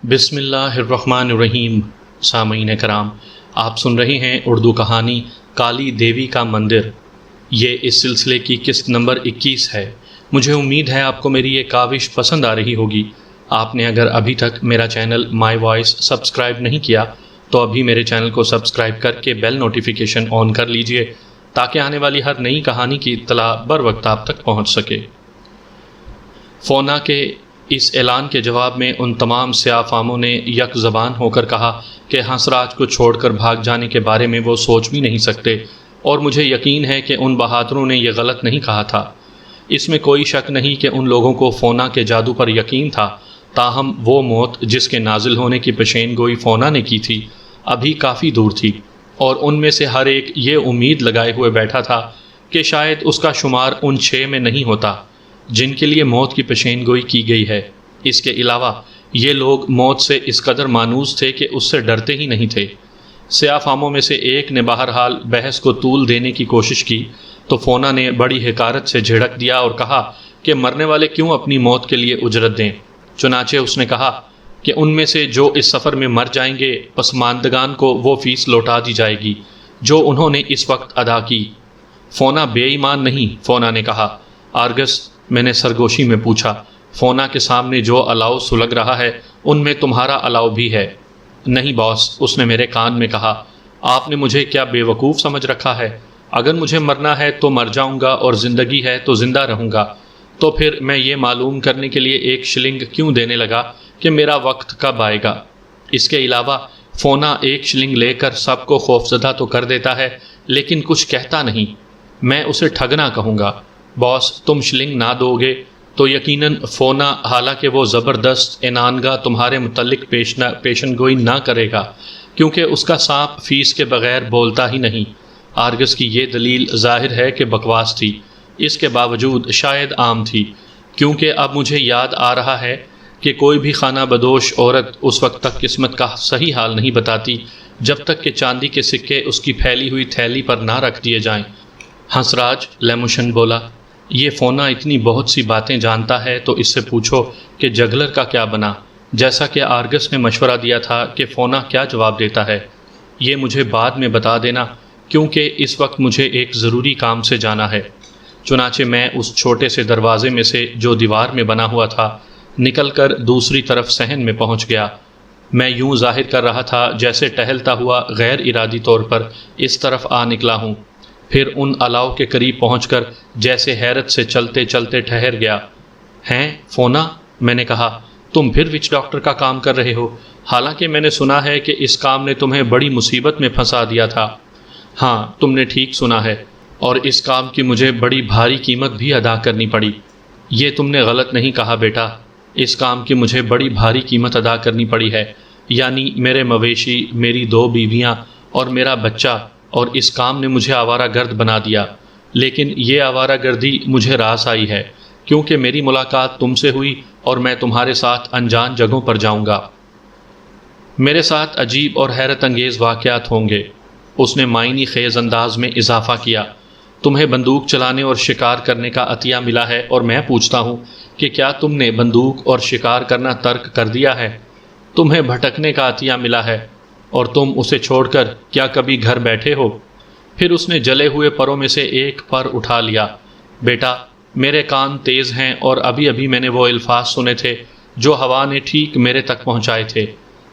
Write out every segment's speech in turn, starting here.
بسم اللہ الرحمن الرحیم۔ سامعین کرام، آپ سن رہے ہیں اردو کہانی کالی دیوی کا مندر۔ یہ اس سلسلے کی قسط نمبر 21 ہے۔ مجھے امید ہے آپ کو میری یہ کاوش پسند آ رہی ہوگی۔ آپ نے اگر ابھی تک میرا چینل مائی وائس سبسکرائب نہیں کیا تو ابھی میرے چینل کو سبسکرائب کر کے بیل نوٹیفیکیشن آن کر لیجئے تاکہ آنے والی ہر نئی کہانی کی اطلاع بر وقت آپ تک پہنچ سکے۔ فونا کے اس اعلان کے جواب میں ان تمام سیاہ فاموں نے یک زبان ہو کر کہا کہ ہنسراج کو چھوڑ کر بھاگ جانے کے بارے میں وہ سوچ بھی نہیں سکتے، اور مجھے یقین ہے کہ ان بہادروں نے یہ غلط نہیں کہا تھا۔ اس میں کوئی شک نہیں کہ ان لوگوں کو فونا کے جادو پر یقین تھا، تاہم وہ موت جس کے نازل ہونے کی پیشین گوئی فونا نے کی تھی ابھی کافی دور تھی، اور ان میں سے ہر ایک یہ امید لگائے ہوئے بیٹھا تھا کہ شاید اس کا شمار ان 6 میں نہیں ہوتا جن کے لیے موت کی پیشین گوئی کی گئی ہے۔ اس کے علاوہ یہ لوگ موت سے اس قدر مانوس تھے کہ اس سے ڈرتے ہی نہیں تھے۔ سیاہ فاموں میں سے ایک نے بہرحال بحث کو طول دینے کی کوشش کی تو فونا نے بڑی حقارت سے جھڑک دیا اور کہا کہ مرنے والے کیوں اپنی موت کے لیے اجرت دیں۔ چنانچہ اس نے کہا کہ ان میں سے جو اس سفر میں مر جائیں گے پسماندگان کو وہ فیس لوٹا دی جائے گی جو انہوں نے اس وقت ادا کی۔ فونا بے ایمان نہیں، فونا نے کہا۔ آرگس، میں نے سرگوشی میں پوچھا، فونا کے سامنے جو الاؤ سلگ رہا ہے ان میں تمہارا الاؤ بھی ہے؟ نہیں باس، اس نے میرے کان میں کہا۔ آپ نے مجھے کیا بے وقوف سمجھ رکھا ہے؟ اگر مجھے مرنا ہے تو مر جاؤں گا اور زندگی ہے تو زندہ رہوں گا، تو پھر میں یہ معلوم کرنے کے لیے 1 شلنگ کیوں دینے لگا کہ میرا وقت کب آئے گا؟ اس کے علاوہ فونا 1 شلنگ لے کر سب کو خوفزدہ تو کر دیتا ہے لیکن کچھ کہتا نہیں۔ میں اسے ٹھگنا کہوں گا۔ باس، تم شلنگ نہ دو گے تو یقیناً فونا، حالانکہ وہ زبردست انانگاہ تمہارے متعلق پیشن گوئی نہ کرے گا، کیونکہ اس کا سانپ فیس کے بغیر بولتا ہی نہیں۔ آرگس کی یہ دلیل ظاہر ہے کہ بکواس تھی، اس کے باوجود شاید عام تھی، کیونکہ اب مجھے یاد آ رہا ہے کہ کوئی بھی خانہ بدوش عورت اس وقت تک قسمت کا صحیح حال نہیں بتاتی جب تک کہ چاندی کے سکے اس کی پھیلی ہوئی تھیلی پر نہ رکھ دیے جائیں۔ ہنسراج، لیموشن بولا، یہ فونا اتنی بہت سی باتیں جانتا ہے تو اس سے پوچھو کہ جگلر کا کیا بنا، جیسا کہ آرگس نے مشورہ دیا تھا کہ فونا کیا جواب دیتا ہے۔ یہ مجھے بعد میں بتا دینا، کیونکہ اس وقت مجھے ایک ضروری کام سے جانا ہے۔ چنانچہ میں اس چھوٹے سے دروازے میں سے جو دیوار میں بنا ہوا تھا نکل کر دوسری طرف صحن میں پہنچ گیا۔ میں یوں ظاہر کر رہا تھا جیسے ٹہلتا ہوا غیر ارادی طور پر اس طرف آ نکلا ہوں، پھر ان الاؤ کے قریب پہنچ کر جیسے حیرت سے چلتے چلتے ٹھہر گیا۔ ہیں فونا، میں نے کہا، تم پھر وچ ڈاکٹر کا کام کر رہے ہو، حالانکہ میں نے سنا ہے کہ اس کام نے تمہیں بڑی مصیبت میں پھنسا دیا تھا۔ ہاں، تم نے ٹھیک سنا ہے، اور اس کام کی مجھے بڑی بھاری قیمت بھی ادا کرنی پڑی۔ یہ تم نے غلط نہیں کہا بیٹا، اس کام کی مجھے بڑی بھاری قیمت ادا کرنی پڑی ہے، یعنی میرے مویشی، میری 2 بیویاں اور میرا بچہ، اور اس کام نے مجھے آوارہ گرد بنا دیا۔ لیکن یہ آوارہ گردی مجھے راس آئی ہے، کیونکہ میری ملاقات تم سے ہوئی اور میں تمہارے ساتھ انجان جگہوں پر جاؤں گا۔ میرے ساتھ عجیب اور حیرت انگیز واقعات ہوں گے، اس نے معنی خیز انداز میں اضافہ کیا۔ تمہیں بندوق چلانے اور شکار کرنے کا عطیہ ملا ہے، اور میں پوچھتا ہوں کہ کیا تم نے بندوق اور شکار کرنا ترک کر دیا ہے؟ تمہیں بھٹکنے کا عطیہ ملا ہے، اور تم اسے چھوڑ کر کیا کبھی گھر بیٹھے ہو؟ پھر اس نے جلے ہوئے پروں میں سے ایک پر اٹھا لیا۔ بیٹا، میرے کان تیز ہیں اور ابھی ابھی میں نے وہ الفاظ سنے تھے جو ہوا نے ٹھیک میرے تک پہنچائے تھے۔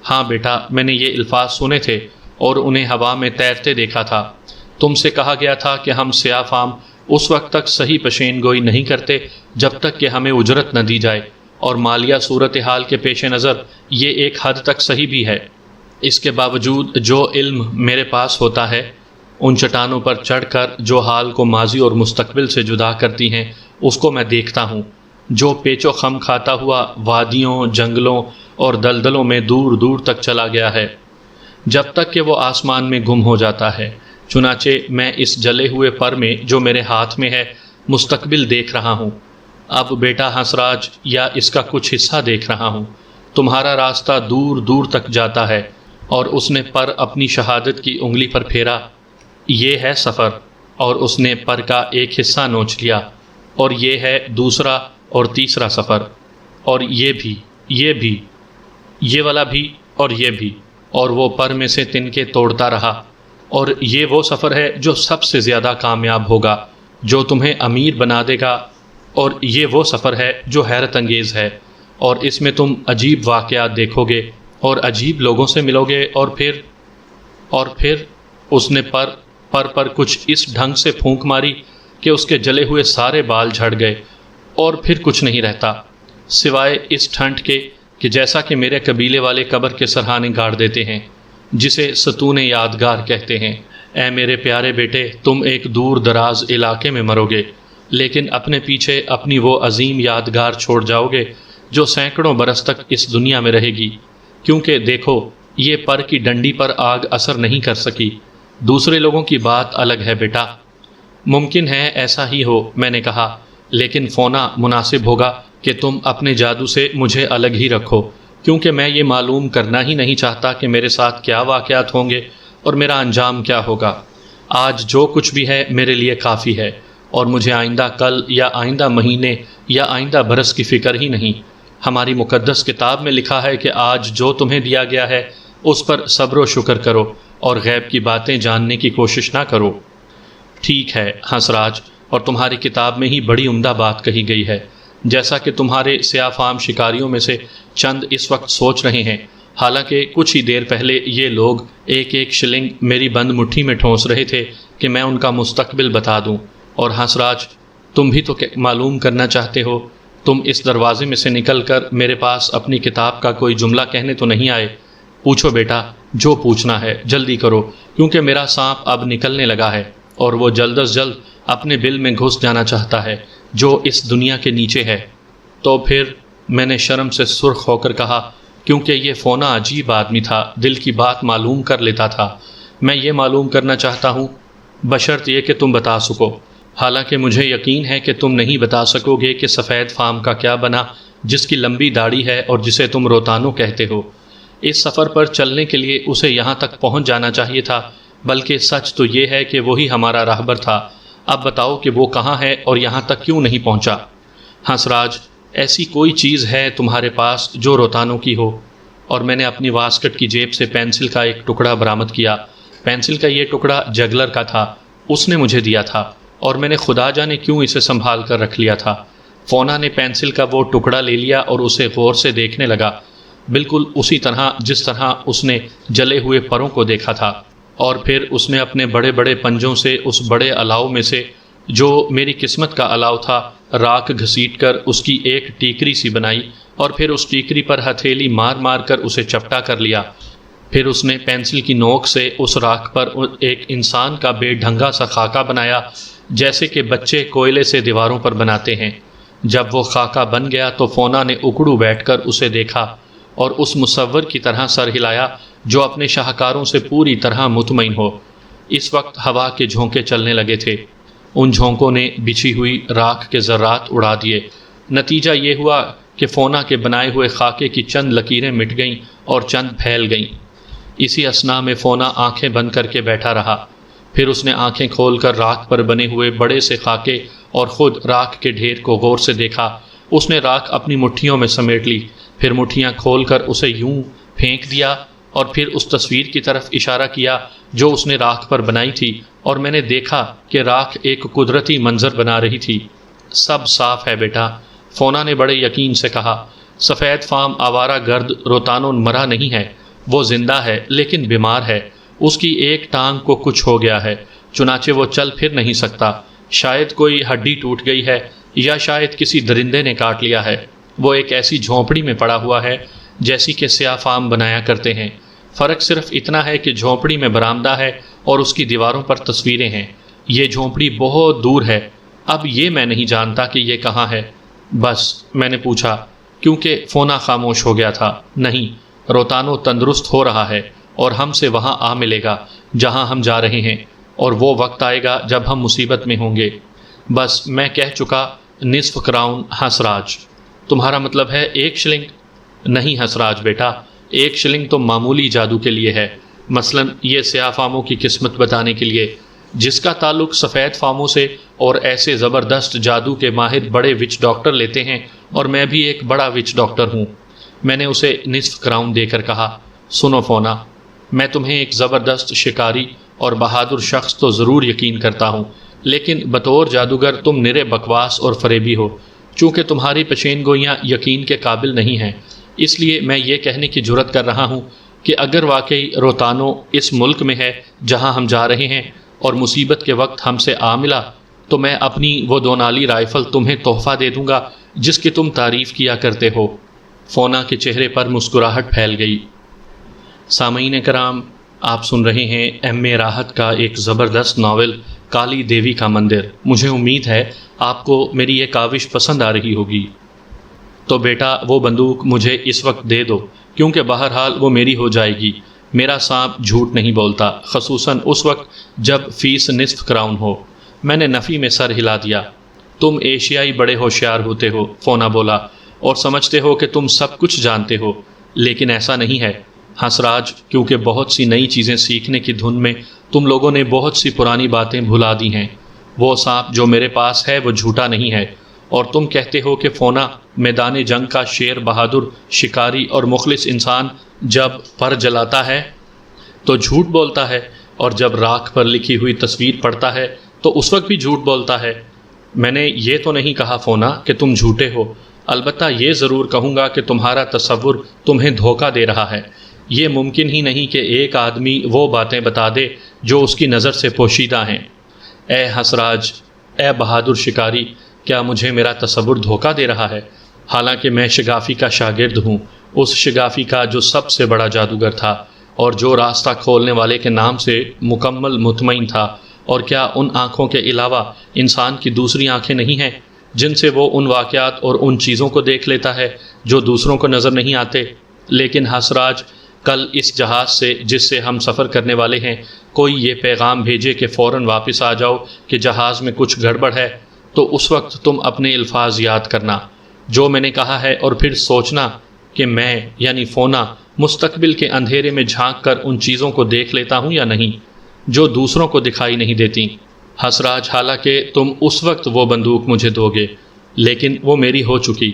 ہاں بیٹا، میں نے یہ الفاظ سنے تھے اور انہیں ہوا میں تیرتے دیکھا تھا۔ تم سے کہا گیا تھا کہ ہم سیاہ فام اس وقت تک صحیح پیشین گوئی نہیں کرتے جب تک کہ ہمیں اجرت نہ دی جائے، اور مالیہ صورتحال کے پیش نظر یہ ایک حد تک صحیح بھی ہے۔ اس کے باوجود جو علم میرے پاس ہوتا ہے، ان چٹانوں پر چڑھ کر جو حال کو ماضی اور مستقبل سے جدا کرتی ہیں، اس کو میں دیکھتا ہوں، جو پیچ و خم کھاتا ہوا وادیوں، جنگلوں اور دلدلوں میں دور دور تک چلا گیا ہے، جب تک کہ وہ آسمان میں گم ہو جاتا ہے۔ چنانچہ میں اس جلے ہوئے پر میں جو میرے ہاتھ میں ہے مستقبل دیکھ رہا ہوں۔ اب بیٹا ہنسراج، یا اس کا کچھ حصہ دیکھ رہا ہوں۔ تمہارا راستہ دور دور تک جاتا ہے، اور اس نے پر اپنی شہادت کی انگلی پر پھیرا۔ یہ ہے سفر، اور اس نے پر کا ایک حصہ نوچ لیا، اور یہ ہے دوسرا اور تیسرا سفر، اور یہ بھی۔ یہ والا بھی اور یہ بھی، اور وہ پر میں سے تنکے توڑتا رہا۔ اور یہ وہ سفر ہے جو سب سے زیادہ کامیاب ہوگا، جو تمہیں امیر بنا دے گا، اور یہ وہ سفر ہے جو حیرت انگیز ہے، اور اس میں تم عجیب واقعات دیکھو گے اور عجیب لوگوں سے ملو گے، اور پھر اس نے پر کچھ اس ڈھنگ سے پھونک ماری کہ اس کے جلے ہوئے سارے بال جھڑ گئے، اور پھر کچھ نہیں رہتا سوائے اس ٹھنڈ کے کہ جیسا کہ میرے قبیلے والے قبر کے سرہانے گاڑ دیتے ہیں، جسے ستون یادگار کہتے ہیں۔ اے میرے پیارے بیٹے، تم ایک دور دراز علاقے میں مرو گے، لیکن اپنے پیچھے اپنی وہ عظیم یادگار چھوڑ جاؤ گے جو سینکڑوں برس تک اس دنیا میں رہے گی، کیونکہ دیکھو یہ پر کی ڈنڈی پر آگ اثر نہیں کر سکی۔ دوسرے لوگوں کی بات الگ ہے بیٹا، ممکن ہے ایسا ہی ہو، میں نے کہا، لیکن فونا مناسب ہوگا کہ تم اپنے جادو سے مجھے الگ ہی رکھو، کیونکہ میں یہ معلوم کرنا ہی نہیں چاہتا کہ میرے ساتھ کیا واقعات ہوں گے اور میرا انجام کیا ہوگا۔ آج جو کچھ بھی ہے میرے لیے کافی ہے، اور مجھے آئندہ کل یا آئندہ مہینے یا آئندہ برس کی فکر ہی نہیں۔ ہماری مقدس کتاب میں لکھا ہے کہ آج جو تمہیں دیا گیا ہے اس پر صبر و شکر کرو اور غیب کی باتیں جاننے کی کوشش نہ کرو۔ ٹھیک ہے ہنسراج، اور تمہاری کتاب میں ہی بڑی عمدہ بات کہی گئی ہے، جیسا کہ تمہارے سیاہ فام شکاریوں میں سے چند اس وقت سوچ رہے ہیں، حالانکہ کچھ ہی دیر پہلے یہ لوگ ایک ایک شلنگ میری بند مٹھی میں ٹھونس رہے تھے کہ میں ان کا مستقبل بتا دوں۔ اور ہنسراج، تم بھی تو معلوم کرنا چاہتے ہو، تم اس دروازے میں سے نکل کر میرے پاس اپنی کتاب کا کوئی جملہ کہنے تو نہیں آئے؟ پوچھو بیٹا، جو پوچھنا ہے جلدی کرو، کیونکہ میرا سانپ اب نکلنے لگا ہے اور وہ جلد از جلد اپنے بل میں گھس جانا چاہتا ہے جو اس دنیا کے نیچے ہے۔ تو پھر میں نے شرم سے سرخ ہو کر کہا، کیونکہ یہ فونا عجیب آدمی تھا، دل کی بات معلوم کر لیتا تھا۔ میں یہ معلوم کرنا چاہتا ہوں بشرط یہ کہ تم بتا سکو، حالانکہ مجھے یقین ہے کہ تم نہیں بتا سکو گے کہ سفید فام کا کیا بنا جس کی لمبی داڑھی ہے اور جسے تم روتانو کہتے ہو۔ اس سفر پر چلنے کے لیے اسے یہاں تک پہنچ جانا چاہیے تھا، بلکہ سچ تو یہ ہے کہ وہی ہمارا راہبر تھا۔ اب بتاؤ کہ وہ کہاں ہے اور یہاں تک کیوں نہیں پہنچا؟ ہنسراج، ایسی کوئی چیز ہے تمہارے پاس جو روتانو کی ہو؟ اور میں نے اپنی واسکٹ کی جیب سے پینسل کا ایک ٹکڑا برآمد کیا۔ پینسل کا یہ ٹکڑا جگلر کا تھا، اس نے مجھے دیا تھا، اور میں نے خدا جانے کیوں اسے سنبھال کر رکھ لیا تھا۔ فونا نے پینسل کا وہ ٹکڑا لے لیا اور اسے غور سے دیکھنے لگا، بالکل اسی طرح جس طرح اس نے جلے ہوئے پروں کو دیکھا تھا، اور پھر اس نے اپنے بڑے بڑے پنجوں سے اس بڑے الاؤ میں سے جو میری قسمت کا الاؤ تھا راکھ گھسیٹ کر اس کی ایک ٹیکری سی بنائی، اور پھر اس ٹیکری پر ہتھیلی مار مار کر اسے چپٹا کر لیا۔ پھر اس نے پینسل کی نوک سے اس راکھ پر ایک انسان کا بے ڈھنگا سا خاکہ بنایا، جیسے کہ بچے کوئلے سے دیواروں پر بناتے ہیں۔ جب وہ خاکہ بن گیا تو فونا نے اکڑو بیٹھ کر اسے دیکھا اور اس مصور کی طرح سر ہلایا جو اپنے شاہکاروں سے پوری طرح مطمئن ہو۔ اس وقت ہوا کے جھونکے چلنے لگے تھے، ان جھونکوں نے بچھی ہوئی راکھ کے ذرات اڑا دیے۔ نتیجہ یہ ہوا کہ فونا کے بنائے ہوئے خاکے کی چند لکیریں مٹ گئیں اور چند پھیل گئیں۔ اسی اثنا میں فونا آنکھیں بند کر کے بیٹھا رہا۔ پھر اس نے آنکھیں کھول کر راکھ پر بنے ہوئے بڑے سے خاکے اور خود راکھ کے ڈھیر کو غور سے دیکھا۔ اس نے راکھ اپنی مٹھیوں میں سمیٹ لی، پھر مٹھیاں کھول کر اسے یوں پھینک دیا، اور پھر اس تصویر کی طرف اشارہ کیا جو اس نے راکھ پر بنائی تھی، اور میں نے دیکھا کہ راکھ ایک قدرتی منظر بنا رہی تھی۔ سب صاف ہے بیٹا، فونا نے بڑے یقین سے کہا۔ سفید فام آوارہ گرد روتانو مرا نہیں ہے، وہ زندہ ہے لیکن بیمار ہے۔ اس کی ایک ٹانگ کو کچھ ہو گیا ہے، چنانچہ وہ چل پھر نہیں سکتا۔ شاید کوئی ہڈی ٹوٹ گئی ہے، یا شاید کسی درندے نے کاٹ لیا ہے۔ وہ ایک ایسی جھونپڑی میں پڑا ہوا ہے جیسی کہ سیاہ فام بنایا کرتے ہیں۔ فرق صرف اتنا ہے کہ جھونپڑی میں برآمدہ ہے اور اس کی دیواروں پر تصویریں ہیں۔ یہ جھونپڑی بہت دور ہے، اب یہ میں نہیں جانتا کہ یہ کہاں ہے۔ بس، میں نے پوچھا، کیونکہ فونا خاموش ہو گیا تھا۔ نہیں، روتانو تندرست ہو رہا ہے اور ہم سے وہاں آ ملے گا جہاں ہم جا رہے ہیں، اور وہ وقت آئے گا جب ہم مصیبت میں ہوں گے۔ بس میں کہہ چکا، نصف کراؤن ہنسراج۔ تمہارا مطلب ہے 1 شلنگ؟ نہیں ہنسراج بیٹا، 1 شلنگ تو معمولی جادو کے لیے ہے، مثلا یہ سیاہ فاموں کی قسمت بتانے کے لیے، جس کا تعلق سفید فاموں سے، اور ایسے زبردست جادو کے ماہر بڑے وچ ڈاکٹر لیتے ہیں، اور میں بھی ایک بڑا وچ ڈاکٹر ہوں۔ میں نے اسے نصف کراؤن دے کر کہا، سنو فونا، میں تمہیں ایک زبردست شکاری اور بہادر شخص تو ضرور یقین کرتا ہوں، لیکن بطور جادوگر تم نرے بکواس اور فریبی ہو۔ چونکہ تمہاری پشین گوئیاں یقین کے قابل نہیں ہیں، اس لیے میں یہ کہنے کی جرات کر رہا ہوں کہ اگر واقعی روتانو اس ملک میں ہے جہاں ہم جا رہے ہیں اور مصیبت کے وقت ہم سے آ ملا، تو میں اپنی وہ دونالی رائفل تمہیں تحفہ دے دوں گا جس کی تم تعریف کیا کرتے ہو۔ فونا کے چہرے پر مسکراہٹ پھیل گئی۔ سامعین کرام، آپ سن رہے ہیں ایم اے راحت کا ایک زبردست ناول کالی دیوی کا مندر۔ مجھے امید ہے آپ کو میری یہ کاوش پسند آ رہی ہوگی۔ تو بیٹا وہ بندوق مجھے اس وقت دے دو، کیونکہ بہرحال وہ میری ہو جائے گی۔ میرا سانپ جھوٹ نہیں بولتا، خصوصاً اس وقت جب فیس نصف کراؤن ہو۔ میں نے نفی میں سر ہلا دیا۔ تم ایشیائی بڑے ہوشیار ہوتے ہو، فونا بولا، اور سمجھتے ہو کہ تم سب کچھ جانتے ہو، لیکن ایسا نہیں ہے ہنسراج، کیونکہ بہت سی نئی چیزیں سیکھنے کی دھن میں تم لوگوں نے بہت سی پرانی باتیں بھلا دی ہیں۔ وہ سانپ جو میرے پاس ہے وہ جھوٹا نہیں ہے، اور تم کہتے ہو کہ فونا میدان جنگ کا شیر بہادر شکاری اور مخلص انسان جب پر جلاتا ہے تو جھوٹ بولتا ہے، اور جب راکھ پر لکھی ہوئی تصویر پڑھتا ہے تو اس وقت بھی جھوٹ بولتا ہے۔ میں نے یہ تو نہیں کہا فونا کہ تم جھوٹے ہو، البتہ یہ ضرور کہوں گا کہ تمہارا تصور تمہیں دھوکہ دے رہا ہے۔ یہ ممکن ہی نہیں کہ ایک آدمی وہ باتیں بتا دے جو اس کی نظر سے پوشیدہ ہیں۔ اے ہنسراج، اے بہادر شکاری، کیا مجھے میرا تصور دھوکہ دے رہا ہے؟ حالانکہ میں شگافی کا شاگرد ہوں، اس شگافی کا جو سب سے بڑا جادوگر تھا اور جو راستہ کھولنے والے کے نام سے مکمل مطمئن تھا۔ اور کیا ان آنکھوں کے علاوہ انسان کی دوسری آنکھیں نہیں ہیں جن سے وہ ان واقعات اور ان چیزوں کو دیکھ لیتا ہے جو دوسروں کو نظر نہیں آتے؟ لیکن ہنسراج، کل اس جہاز سے جس سے ہم سفر کرنے والے ہیں کوئی یہ پیغام بھیجے کہ فوراً واپس آ جاؤ کہ جہاز میں کچھ گڑبڑ ہے، تو اس وقت تم اپنے الفاظ یاد کرنا جو میں نے کہا ہے، اور پھر سوچنا کہ میں یعنی فونا مستقبل کے اندھیرے میں جھانک کر ان چیزوں کو دیکھ لیتا ہوں یا نہیں جو دوسروں کو دکھائی نہیں دیتی۔ ہنسراج، حالانکہ تم اس وقت وہ بندوق مجھے دو گے، لیکن وہ میری ہو چکی،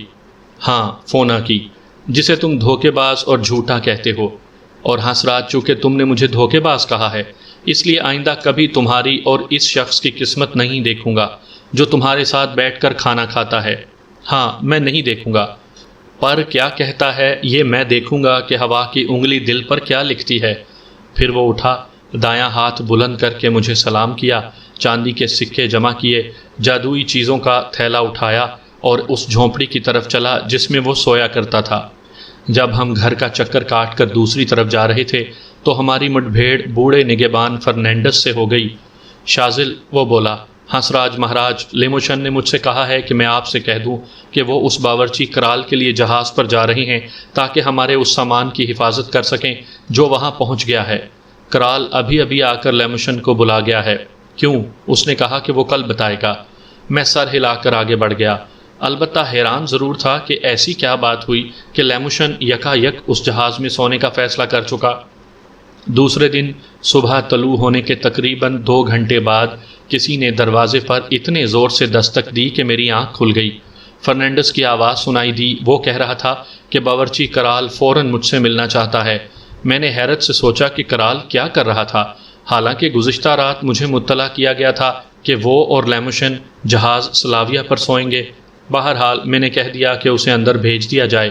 ہاں فونا کی، جسے تم دھوکے باز اور جھوٹا کہتے ہو۔ اور ہنسراج، چونکہ تم نے مجھے دھوکے باز کہا ہے، اس لیے آئندہ کبھی تمہاری اور اس شخص کی قسمت نہیں دیکھوں گا جو تمہارے ساتھ بیٹھ کر کھانا کھاتا ہے۔ ہاں، میں نہیں دیکھوں گا، پر کیا کہتا ہے یہ میں دیکھوں گا کہ ہوا کی انگلی دل پر کیا لکھتی ہے۔ پھر وہ اٹھا، دایاں ہاتھ بلند کر کے مجھے سلام کیا، چاندی کے سکے جمع کیے، جادوئی چیزوں کا تھیلا اٹھایا اور اس جھونپڑی کی طرف چلا جس میں وہ سویا کرتا تھا۔ جب ہم گھر کا چکر کاٹ کر دوسری طرف جا رہے تھے تو ہماری مٹ بھیڑ بوڑھے نگہبان فرنینڈس سے ہو گئی۔ شازل، وہ بولا، ہنسراج مہاراج، لیموشن نے مجھ سے کہا ہے کہ میں آپ سے کہہ دوں کہ وہ اس باورچی کرال کے لیے جہاز پر جا رہے ہیں تاکہ ہمارے اس سامان کی حفاظت کر سکیں جو وہاں پہنچ گیا ہے۔ کرال ابھی ابھی آ کر لیموشن کو بلا گیا ہے۔ کیوں؟ اس نے کہا کہ وہ کل بتائے گا۔ میں سر ہلا کر آگے بڑھ گیا، البتہ حیران ضرور تھا کہ ایسی کیا بات ہوئی کہ لیموشن یکا یک اس جہاز میں سونے کا فیصلہ کر چکا۔ دوسرے دن صبح طلوع ہونے کے تقریباً 2 گھنٹے بعد کسی نے دروازے پر اتنے زور سے دستک دی کہ میری آنکھ کھل گئی۔ فرنینڈس کی آواز سنائی دی، وہ کہہ رہا تھا کہ باورچی کرال فوراً مجھ سے ملنا چاہتا ہے۔ میں نے حیرت سے سوچا کہ کرال کیا کر رہا تھا، حالانکہ گزشتہ رات مجھے مطلع کیا گیا تھا کہ وہ اور لیموشن جہاز سلاویہ پر سوئیں گے۔ بہرحال میں نے کہہ دیا کہ اسے اندر بھیج دیا جائے۔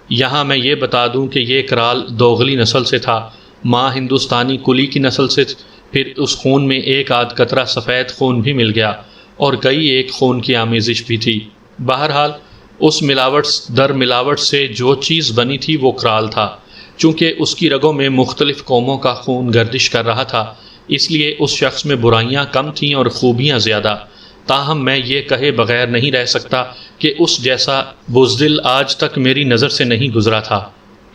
یہاں میں یہ بتا دوں کہ یہ کرال دوغلی نسل سے تھا، ماں ہندوستانی کلی کی نسل سے، پھر اس خون میں ایک آدھ قطرہ سفید خون بھی مل گیا اور کئی ایک خون کی آمیزش بھی تھی۔ بہرحال اس ملاوٹ در ملاوٹ سے جو چیز بنی تھی وہ کرال تھا۔ چونکہ اس کی رگوں میں مختلف قوموں کا خون گردش کر رہا تھا، اس لیے اس شخص میں برائیاں کم تھیں اور خوبیاں زیادہ۔ تاہم میں یہ کہے بغیر نہیں رہ سکتا کہ اس جیسا بزدل آج تک میری نظر سے نہیں گزرا تھا۔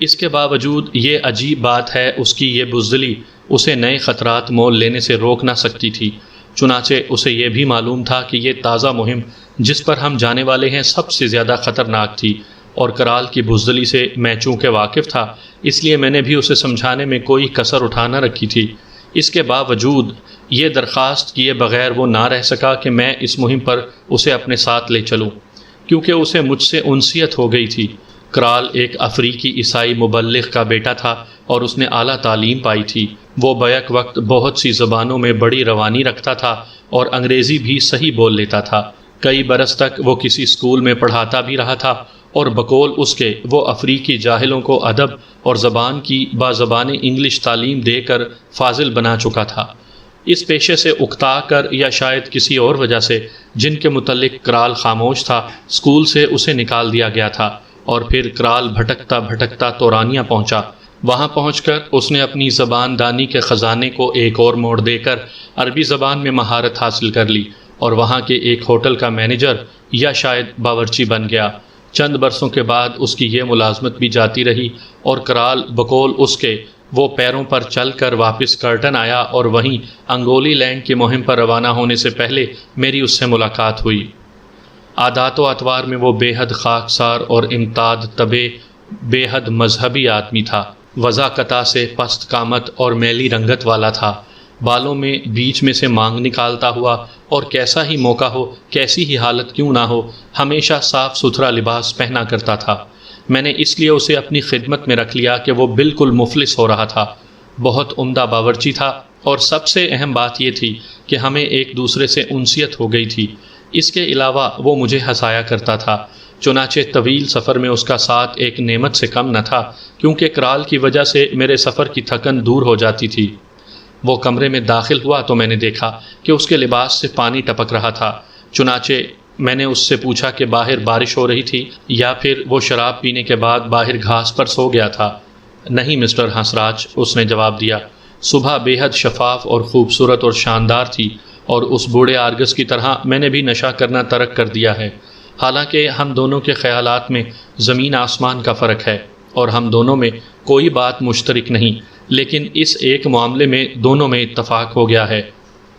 اس کے باوجود یہ عجیب بات ہے، اس کی یہ بزدلی اسے نئے خطرات مول لینے سے روک نہ سکتی تھی۔ چنانچہ اسے یہ بھی معلوم تھا کہ یہ تازہ مہم جس پر ہم جانے والے ہیں سب سے زیادہ خطرناک تھی، اور کرال کی بزدلی سے میں چونکہ واقف تھا، اس لیے میں نے بھی اسے سمجھانے میں کوئی کسر اٹھا نہ رکھی تھی۔ اس کے باوجود یہ درخواست کیے بغیر وہ نہ رہ سکا کہ میں اس مہم پر اسے اپنے ساتھ لے چلوں، کیونکہ اسے مجھ سے انسیت ہو گئی تھی۔ کرال ایک افریقی عیسائی مبلغ کا بیٹا تھا اور اس نے اعلیٰ تعلیم پائی تھی۔ وہ بیک وقت بہت سی زبانوں میں بڑی روانی رکھتا تھا اور انگریزی بھی صحیح بول لیتا تھا۔ کئی برس تک وہ کسی اسکول میں پڑھاتا بھی رہا تھا اور بقول اس کے وہ افریقی جاہلوں کو ادب اور زبان کی بازبان انگلش تعلیم دے کر فاضل بنا چکا تھا۔ اس پیشے سے اکتا کر یا شاید کسی اور وجہ سے جن کے متعلق کرال خاموش تھا، اسکول سے اسے نکال دیا گیا تھا اور پھر کرال بھٹکتا بھٹکتا تورانیہ پہنچا۔ وہاں پہنچ کر اس نے اپنی زبان دانی کے خزانے کو ایک اور موڑ دے کر عربی زبان میں مہارت حاصل کر لی اور وہاں کے ایک ہوٹل کا مینیجر یا شاید باورچی بن گیا۔ چند برسوں کے بعد اس کی یہ ملازمت بھی جاتی رہی اور کرال بقول اس کے وہ پیروں پر چل کر واپس کرٹن آیا اور وہیں انگولی لینڈ کی مہم پر روانہ ہونے سے پہلے میری اس سے ملاقات ہوئی۔ عادات و اطوار میں وہ بے حد خاکسار اور امتاد طبع بے حد مذہبی آدمی تھا۔ وضاقتہ سے پست قامت اور میلی رنگت والا تھا، بالوں میں بیچ میں سے مانگ نکالتا ہوا، اور کیسا ہی موقع ہو، کیسی ہی حالت کیوں نہ ہو، ہمیشہ صاف ستھرا لباس پہنا کرتا تھا۔ میں نے اس لیے اسے اپنی خدمت میں رکھ لیا کہ وہ بالکل مفلس ہو رہا تھا۔ بہت عمدہ باورچی تھا اور سب سے اہم بات یہ تھی کہ ہمیں ایک دوسرے سے انسیت ہو گئی تھی۔ اس کے علاوہ وہ مجھے ہنسایا کرتا تھا، چنانچہ طویل سفر میں اس کا ساتھ ایک نعمت سے کم نہ تھا، کیونکہ کرال کی وجہ سے میرے سفر کی تھکن دور ہو جاتی تھی۔ وہ کمرے میں داخل ہوا تو میں نے دیکھا کہ اس کے لباس سے پانی ٹپک رہا تھا۔ چنانچہ میں نے اس سے پوچھا کہ باہر بارش ہو رہی تھی یا پھر وہ شراب پینے کے بعد باہر گھاس پر سو گیا تھا۔ نہیں مسٹر ہنسراج، اس نے جواب دیا، صبح بے حد شفاف اور خوبصورت اور شاندار تھی، اور اس بوڑھے آرگس کی طرح میں نے بھی نشہ کرنا ترک کر دیا ہے۔ حالانکہ ہم دونوں کے خیالات میں زمین آسمان کا فرق ہے اور ہم دونوں میں کوئی بات مشترک نہیں، لیکن اس ایک معاملے میں دونوں میں اتفاق ہو گیا ہے۔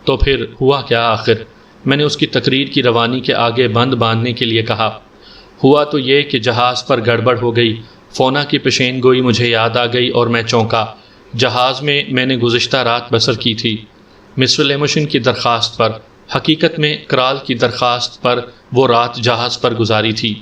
تو پھر ہوا کیا آخر؟ میں نے اس کی تقریر کی روانی کے آگے بند باندھنے کے لیے کہا۔ ہوا تو یہ کہ جہاز پر گڑبڑ ہو گئی۔ فونا کی پیشین گوئی مجھے یاد آ گئی اور میں چونکا۔ جہاز میں نے گزشتہ رات بسر کی تھی، مسٹر لیموشن کی درخواست پر۔ حقیقت میں کرال کی درخواست پر وہ رات جہاز پر گزاری تھی۔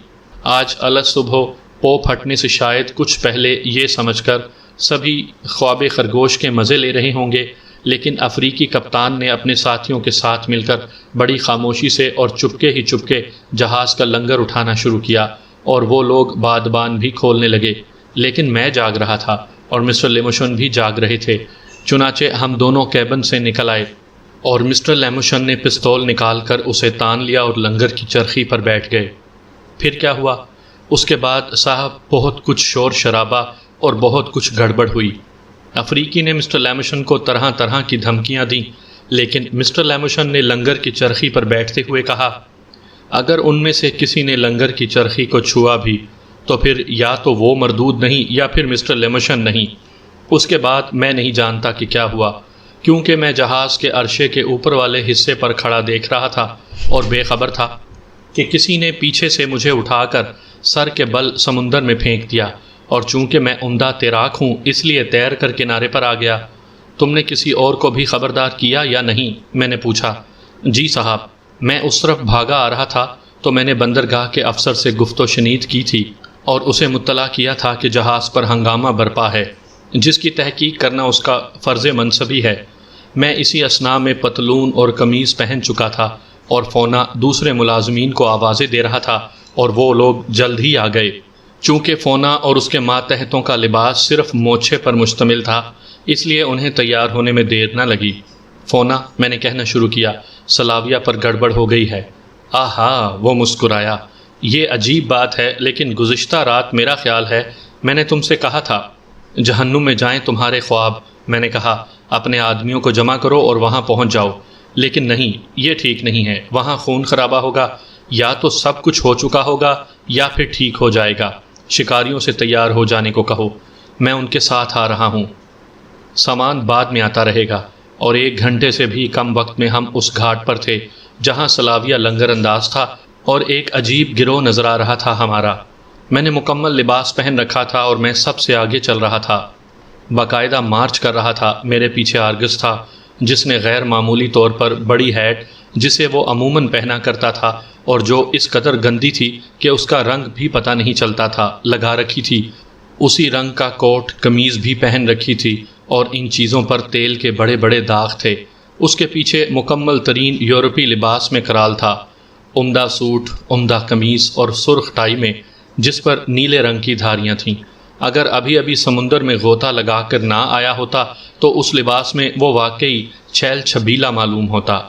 آج الگ صبح پو پھٹنے سے شاید کچھ پہلے یہ سمجھ کر سبھی خواب خرگوش کے مزے لے رہے ہوں گے، لیکن افریقی کپتان نے اپنے ساتھیوں کے ساتھ مل کر بڑی خاموشی سے اور چپکے جہاز کا لنگر اٹھانا شروع کیا، اور وہ لوگ بادبان بھی کھولنے لگے۔ لیکن میں جاگ رہا تھا اور مسٹر لیموشن بھی جاگ رہے تھے۔ چنانچہ ہم دونوں کیبن سے نکل آئے اور مسٹر لیموشن نے پستول نکال کر اسے تان لیا اور لنگر کی چرخی پر بیٹھ گئے۔ پھر کیا ہوا؟ اس کے بعد صاحب بہت کچھ شور شرابہ اور بہت کچھ گڑبڑ ہوئی۔ افریقی نے مسٹر لیموشن کو طرح طرح کی دھمکیاں دیں، لیکن مسٹر لیموشن نے لنگر کی چرخی پر بیٹھتے ہوئے کہا، اگر ان میں سے کسی نے لنگر کی چرخی کو چھوا بھی تو پھر یا تو وہ مردود نہیں یا پھر مسٹر لیموشن نہیں۔ اس کے بعد میں نہیں جانتا کہ کیا ہوا، کیونکہ میں جہاز کے عرشے کے اوپر والے حصے پر کھڑا دیکھ رہا تھا اور بے خبر تھا کہ کسی نے پیچھے سے مجھے اٹھا کر سر کے بل سمندر میں پھینک دیا، اور چونکہ میں عمدہ تیراک ہوں اس لیے تیر کر کنارے پر آ گیا۔ تم نے کسی اور کو بھی خبردار کیا یا نہیں؟ میں نے پوچھا۔ جی صاحب، میں اس طرف بھاگا آ رہا تھا تو میں نے بندرگاہ کے افسر سے گفت و شنید کی تھی اور اسے مطلع کیا تھا کہ جہاز پر ہنگامہ برپا ہے، جس کی تحقیق کرنا اس کا فرض منصبی ہے۔ میں اسی اثناء میں پتلون اور قمیض پہن چکا تھا اور فونا دوسرے ملازمین کو آوازیں دے رہا تھا، اور وہ لوگ جلد ہی آ گئے۔ چونکہ فونا اور اس کے ماتحتوں کا لباس صرف موچھے پر مشتمل تھا، اس لیے انہیں تیار ہونے میں دیر نہ لگی۔ فونا، میں نے کہنا شروع کیا، سلاویہ پر گڑبڑ ہو گئی ہے۔ آہا، وہ مسکرایا۔ یہ عجیب بات ہے، لیکن گزشتہ رات میرا خیال ہے میں نے تم سے کہا تھا جہنم میں جائیں تمہارے خواب۔ میں نے کہا اپنے آدمیوں کو جمع کرو اور وہاں پہنچ جاؤ، لیکن نہیں، یہ ٹھیک نہیں ہے، وہاں خون خرابہ ہوگا، یا تو سب کچھ ہو چکا ہوگا یا پھر ٹھیک ہو جائے گا۔ شکاریوں سے تیار ہو جانے کو کہو، میں ان کے ساتھ آ رہا ہوں۔ سامان بعد میں آتا رہے گا، اور 1 گھنٹے سے بھی کم وقت میں ہم اس گھاٹ پر تھے جہاں سلاویہ لنگر انداز تھا اور ایک عجیب گروہ نظر آ رہا تھا ہمارا۔ میں نے مکمل لباس پہن رکھا تھا اور میں سب سے آگے چل رہا تھا، باقاعدہ مارچ کر رہا تھا۔ میرے پیچھے آرگس تھا جس نے غیر معمولی طور پر بڑی ہیٹ جسے وہ عموماً پہنا کرتا تھا اور جو اس قدر گندی تھی کہ اس کا رنگ بھی پتہ نہیں چلتا تھا، لگا رکھی تھی۔ اسی رنگ کا کوٹ قمیض بھی پہن رکھی تھی اور ان چیزوں پر تیل کے بڑے بڑے داغ تھے۔ اس کے پیچھے مکمل ترین یورپی لباس میں کرال تھا، عمدہ سوٹ، عمدہ قمیض اور سرخ ٹائی میں جس پر نیلے رنگ کی دھاریاں تھیں۔ اگر ابھی ابھی سمندر میں غوطہ لگا کر نہ آیا ہوتا تو اس لباس میں وہ واقعی چھیل چھبیلا معلوم ہوتا۔